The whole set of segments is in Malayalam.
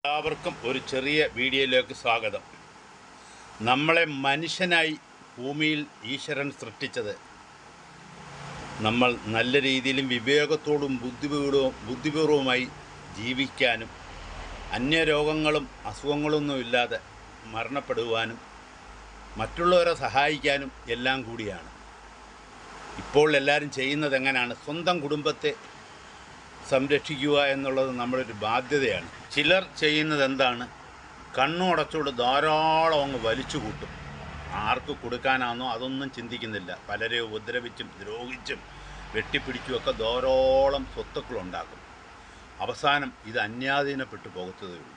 എല്ലാവർക്കും ഒരു ചെറിയ വീഡിയോയിലേക്ക് സ്വാഗതം. നമ്മളെ മനുഷ്യനായി ഭൂമിയിൽ ഈശ്വരൻ സൃഷ്ടിച്ചത് നമ്മൾ നല്ല രീതിയിലും വിവേകത്തോടും ബുദ്ധിപൂർവമായി ജീവിക്കാനും അന്യരോഗങ്ങളും അസുഖങ്ങളൊന്നും ഇല്ലാതെ മരണപ്പെടുവാനും മറ്റുള്ളവരെ സഹായിക്കാനും എല്ലാം കൂടിയാണ്. ഇപ്പോൾ എല്ലാവരും ചെയ്യുന്നത് എങ്ങനെയാണ്? സ്വന്തം കുടുംബത്തെ സംരക്ഷിക്കുക എന്നുള്ളത് നമ്മളൊരു ബാധ്യതയാണ്. ചിലർ ചെയ്യുന്നത് എന്താണ്? കണ്ണുടച്ചുകൊണ്ട് ധാരാളം അങ്ങ് വലിച്ചു കൂട്ടും. ആർക്ക് കൊടുക്കാനാണോ അതൊന്നും ചിന്തിക്കുന്നില്ല. പലരെ ഉപദ്രവിച്ചും ദ്രോഹിച്ചും വെട്ടിപ്പിടിച്ചുമൊക്കെ ധാരാളം സ്വത്തുക്കളുണ്ടാക്കും. അവസാനം ഇത് അന്യാധീനപ്പെട്ടു പോകത്തതേ ഉള്ളൂ.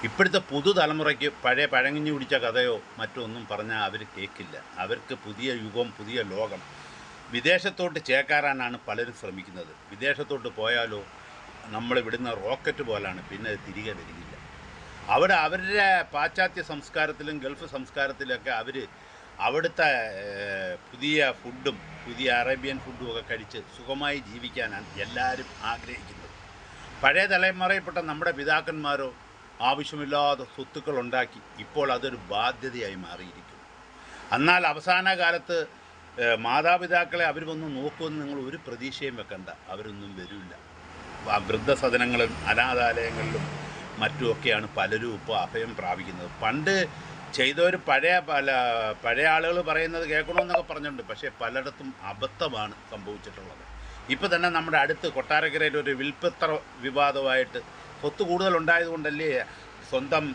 ഇപ്പോഴത്തെ പുതുതലമുറയ്ക്ക് പഴയ പഴങ്ങിഞ്ഞു പിടിച്ച കഥയോ മറ്റോ ഒന്നും പറഞ്ഞാൽ അവർ കേൾക്കില്ല. അവർക്ക് പുതിയ യുഗം, പുതിയ ലോകം. വിദേശത്തോട്ട് ചേക്കാറാനാണ് പലരും ശ്രമിക്കുന്നത്. വിദേശത്തോട്ട് പോയാലോ നമ്മളിവിടുന്ന റോക്കറ്റ് പോലാണ്, പിന്നെ അത് തിരികെ വരികയില്ല. അവിടെ അവരുടെ പാശ്ചാത്യ സംസ്കാരത്തിലും ഗൾഫ് സംസ്കാരത്തിലൊക്കെ അവിടുത്തെ പുതിയ ഫുഡും പുതിയ അറേബ്യൻ ഫുഡും ഒക്കെ കഴിച്ച് സുഖമായി ജീവിക്കാനാണ് എല്ലാവരും ആഗ്രഹിക്കുന്നത്. പഴയ തലമുറയിൽപ്പെട്ട നമ്മുടെ പിതാക്കന്മാരോ ആവശ്യമില്ലാതെ സ്വത്തുക്കളുണ്ടാക്കി ഇപ്പോൾ അതൊരു ബാധ്യതയായി മാറിയിരിക്കുന്നു. എന്നാൽ അവസാന കാലത്ത് മാതാപിതാക്കളെ അവർ വന്ന് നോക്കുമെന്ന് നിങ്ങൾ ഒരു പ്രതീക്ഷയും വെക്കണ്ട. അവരൊന്നും വരില്ല. വൃദ്ധസദനങ്ങളിലും അനാഥാലയങ്ങളിലും മറ്റുമൊക്കെയാണ് പലരും ഇപ്പോൾ അഭയം പ്രാപിക്കുന്നത്. പണ്ട് ചെയ്തവർ പഴയ ആളുകൾ പറയുന്നത് കേൾക്കണമെന്നൊക്കെ പറഞ്ഞിട്ടുണ്ട്. പക്ഷേ പലയിടത്തും അബദ്ധമാണ് സംഭവിച്ചിട്ടുള്ളത്. ഇപ്പോൾ തന്നെ നമ്മുടെ അടുത്ത് കൊട്ടാരക്കരയിൽ ഒരു വിൽപ്പത്ര വിവാദമായിട്ട് സ്വത്ത് കൂടുതലുണ്ടായതുകൊണ്ടല്ലേ സ്വന്തം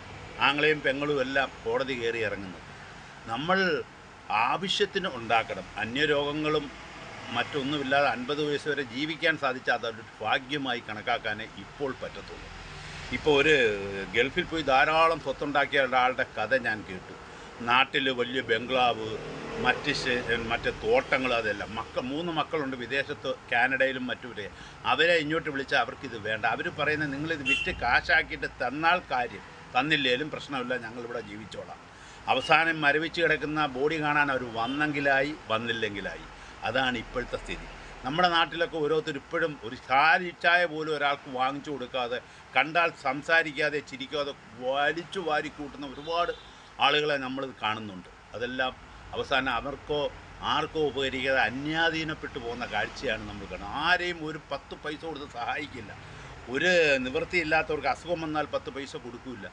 ആങ്ങളെയും പെങ്ങളും എല്ലാം കോടതി കയറി ഇറങ്ങുന്നത്. നമ്മൾ ആവശ്യത്തിന് ഉണ്ടാക്കണം. അന്യരോഗങ്ങളും മറ്റൊന്നുമില്ലാതെ 50 വയസ്സ് വരെ ജീവിക്കാൻ സാധിച്ചാൽ അതൊരു ഭാഗ്യമായി കണക്കാക്കാനേ ഇപ്പോൾ പറ്റത്തുള്ളൂ. ഇപ്പോൾ ഒരു ഗൾഫിൽ പോയി ധാരാളം സ്വത്തുണ്ടാക്കിയ ഒരാളുടെ കഥ ഞാൻ കേട്ടു. നാട്ടിൽ വലിയ ബംഗ്ലാവ്, മറ്റ് തോട്ടങ്ങൾ, അതെല്ലാം 3 മക്കളുണ്ട് വിദേശത്ത്, കാനഡയിലും മറ്റും. അവരെ ഇങ്ങോട്ട് വിളിച്ചാൽ അവർക്കിത് വേണ്ട. അവർ പറയുന്നത് നിങ്ങളിത് വിറ്റ് കാശാക്കിയിട്ട് തന്നാൽ കാര്യം, തന്നില്ലേലും പ്രശ്നമില്ല, ഞങ്ങളിവിടെ ജീവിച്ചോളാം. അവസാനം മരവിച്ച് കിടക്കുന്ന ബോഡി കാണാൻ അവർ വന്നെങ്കിലായി, വന്നില്ലെങ്കിലായി. അതാണ് ഇപ്പോഴത്തെ സ്ഥിതി. നമ്മുടെ നാട്ടിലൊക്കെ ഓരോരുത്തർ ഇപ്പോഴും ഒരു ചായ പോലും ഒരാൾക്ക് വാങ്ങിച്ചു കൊടുക്കാതെ, കണ്ടാൽ സംസാരിക്കാതെ ചിരിക്കാതെ വലിച്ചു വാരിക്കൂട്ടുന്ന ഒരുപാട് ആളുകളെ നമ്മൾ കാണുന്നുണ്ട്. അതെല്ലാം അവസാനം ആർക്കോ ഉപകരിക്കാതെ അന്യാധീനപ്പെട്ടു പോകുന്ന കാഴ്ചയാണ് നമ്മൾ കാണുന്നത്. ആരെയും ഒരു 10 പൈസ കൊടുത്ത് സഹായിക്കില്ല. ഒരു നിവൃത്തിയില്ലാത്തവർക്ക് അസുഖം വന്നാൽ 10 പൈസ കൊടുക്കില്ല.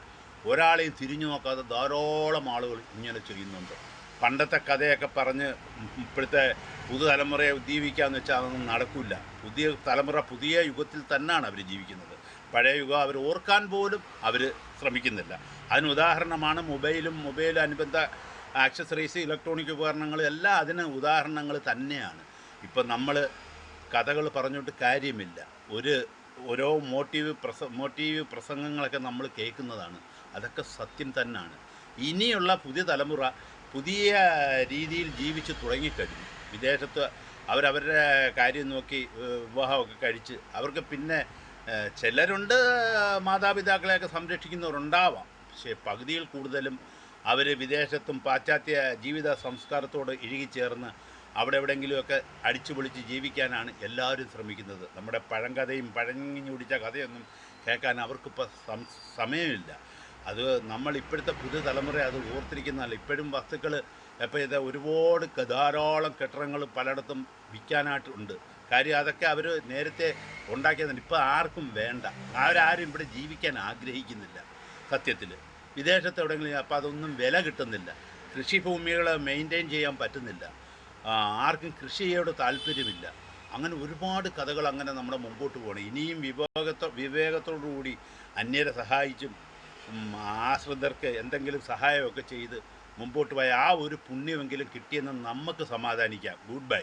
ഒരാളെയും തിരിഞ്ഞു നോക്കാതെ ധാരാളം ആളുകൾ ഇങ്ങനെ ചെയ്യുന്നുണ്ട്. പണ്ടത്തെ കഥയൊക്കെ പറഞ്ഞ് ഇപ്പോഴത്തെ പുതുതലമുറയെ ഉദ്ദീപിക്കാമെന്ന് വെച്ചാൽ അതൊന്നും നടക്കില്ല. പുതിയ തലമുറ പുതിയ യുഗത്തിൽ തന്നെയാണ് അവർ ജീവിക്കുന്നത്. പഴയ യുഗം അവർ ഓർക്കാൻ പോലും അവർ ശ്രമിക്കുന്നില്ല. അതിന് ഉദാഹരണമാണ് മൊബൈൽ അനുബന്ധ ആക്സസറീസ്, ഇലക്ട്രോണിക് ഉപകരണങ്ങൾ എല്ലാം അതിന് ഉദാഹരണങ്ങൾ തന്നെയാണ്. ഇപ്പം നമ്മൾ കഥകൾ പറഞ്ഞിട്ട് കാര്യമില്ല. ഓരോ മോട്ടീവ് പ്രസംഗങ്ങളൊക്കെ നമ്മൾ കേൾക്കുന്നതാണ്. അതൊക്കെ സത്യം തന്നെയാണ്. ഇനിയുള്ള പുതിയ തലമുറ പുതിയ രീതിയിൽ ജീവിച്ച് തുടങ്ങിക്കഴിഞ്ഞു. വിദേശത്ത് അവരവരുടെ കാര്യം നോക്കി വിവാഹമൊക്കെ കഴിച്ച് അവർക്ക് പിന്നെ ചിലരുണ്ട് മാതാപിതാക്കളെയൊക്കെ സംരക്ഷിക്കുന്നവരുണ്ടാവാം. പക്ഷേ പകുതിയിൽ കൂടുതലും അവർ വിദേശത്തും പാശ്ചാത്യ ജീവിത സംസ്കാരത്തോട് ഇഴുകിച്ചേർന്ന് അവിടെ എവിടെയെങ്കിലുമൊക്കെ അടിച്ചു പൊളിച്ച് ജീവിക്കാനാണ് എല്ലാവരും ശ്രമിക്കുന്നത്. നമ്മുടെ പഴങ്കഥയും പഴഞ്ഞു പിടിച്ച കഥയൊന്നും കേൾക്കാൻ അവർക്കിപ്പോൾ സമയമില്ല. അത് നമ്മൾ ഇപ്പോഴത്തെ പുതിയ തലമുറ അത് ഓർത്തിരിക്കുന്നതല്ല. ഇപ്പോഴും വസ്തുക്കൾ ഇത് ഒരുപാട് ധാരാളം കെട്ടിടങ്ങൾ പലയിടത്തും വിൽക്കാനായിട്ടുണ്ട്. കാര്യം അതൊക്കെ അവർ നേരത്തെ ഉണ്ടാക്കിയതാണ്. ഇപ്പോൾ ആർക്കും വേണ്ട. അവരാരും ഇവിടെ ജീവിക്കാൻ ആഗ്രഹിക്കുന്നില്ല സത്യത്തിൽ. വിദേശത്ത് എവിടെയെങ്കിലും അപ്പോൾ അതൊന്നും വില കിട്ടുന്നില്ല. കൃഷിഭൂമികൾ മെയിൻറ്റെയിൻ ചെയ്യാൻ പറ്റുന്നില്ല. ആർക്കും കൃഷിയോട് താല്പര്യമില്ല. അങ്ങനെ ഒരുപാട് കഥകൾ അങ്ങനെ നമ്മുടെ മുമ്പോട്ട് പോകണം. ഇനിയും വിവേകത്തോടുകൂടി അന്യരെ സഹായിച്ചും ആശ്രിതർക്ക് എന്തെങ്കിലും സഹായമൊക്കെ ചെയ്ത് മുമ്പോട്ട് പോയ ആ ഒരു പുണ്യമെങ്കിലും കിട്ടിയെന്ന് നമുക്ക് സമാധാനിക്കാം. Good bye.